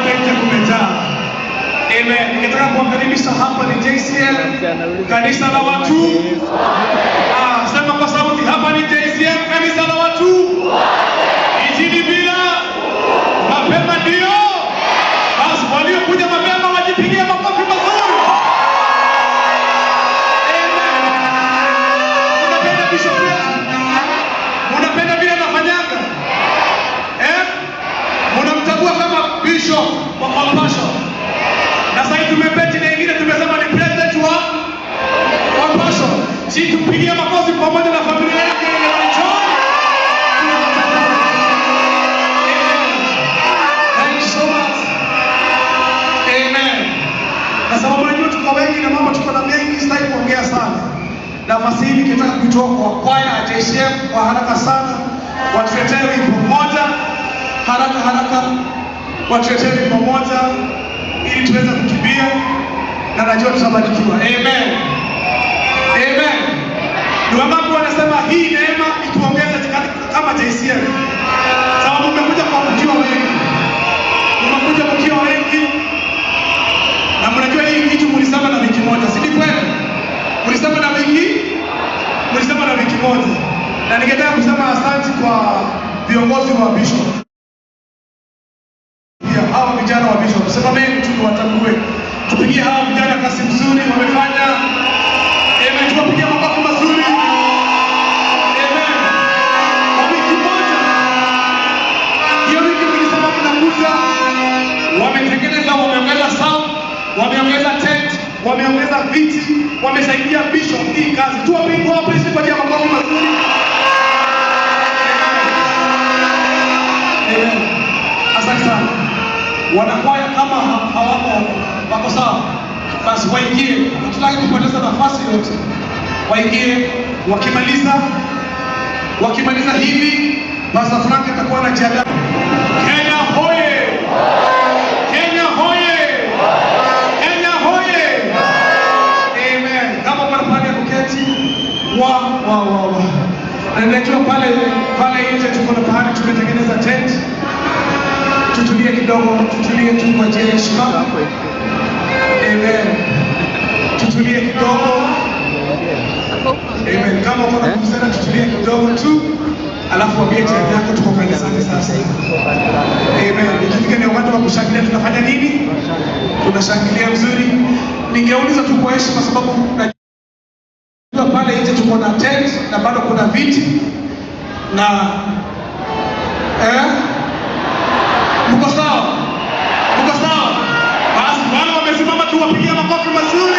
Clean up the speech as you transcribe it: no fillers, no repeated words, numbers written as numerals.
pale nje kumejaa. Amen. Ningetaka kuwakaribisha hapa ni JCL, kanisa la watu. Sema kwa sauti, hapa ni JCL, kanisa la watu. Injili bila mapema ndio. Basi waliokuja mapema wajipigie makofi mazuri. Amen. Unapenda bishop wetu? Unapenda vile anafanyanga? Unamchagua kama bishop wa compassion. Na sasa tumepeti na ingine tumesema ni president wa compassion. Si tupigie makofi pamoja na familia yake ya John. Thank you so much. Amen. Na sababu najua tuko wengi na mama tuko na mengi sitaki kuongea sana. Nafasi hii ningetaka kuitoa kwa kwaya ya JCM kwa haraka sana. Watuletee wimbo moja haraka watuletee wimbo moja ili tuweze kukimbia na najua tutabarikiwa. Amen. Amen. Ndio mambo wanasema hii neema ituongeze kama JCM. Sababu mmekuja kwa mkiwa wengi. Mmekuja mkiwa wengi. Na mnajua hii kitu mlisema na wiki moja, si kweli? Mlisema na wiki moja. Na ningetaka kusema asante kwa viongozi wa bishop. Hawa vijana wa bishop, semeni tu watambue. Tupigie hawa vijana kazi nzuri wamefanya. Amen. Tuwapigie makofi mazuri. Amen. Kwa wiki moja. Hiyo wiki mlisema mnakuja. Wametengeneza, wameongeza sound, wameongeza tent, wameongeza viti, wamesaidia bishop hii kazi. Tuwapigie hapo hizi kwa makofi mazuri. Amen. Asante sana. Wanakwaya kama wako sawa, basi waingie. Tutaki kupoteza nafasi yote. Waingie, wakimaliza hivi, Pastor Frank atakuwa anajiandaa. Kenya hoye! Kenya hoye! Kenya hoye! Amen. Kama kwa pale ya kuketi, na najua pale nje tuko na pahali tumetengeneza tent. Tutulie kidogo, tutulie tu kwa njia ya heshima. Amen. Tutulie kidogo. Amen. Kama uko na kusema tutulie kidogo tu. Alafu waambie jirani yako tuko kanisani sasa. Amen. Ikifika ni wakati wa kushangilia tunafanya nini? Tunashangilia vizuri. Ningeuliza tu kwa heshima sababu najua pale nje tuko na tent na bado kuna viti na Mko sawa? Basi wale wamesimama tu wapigie makofi mazuri.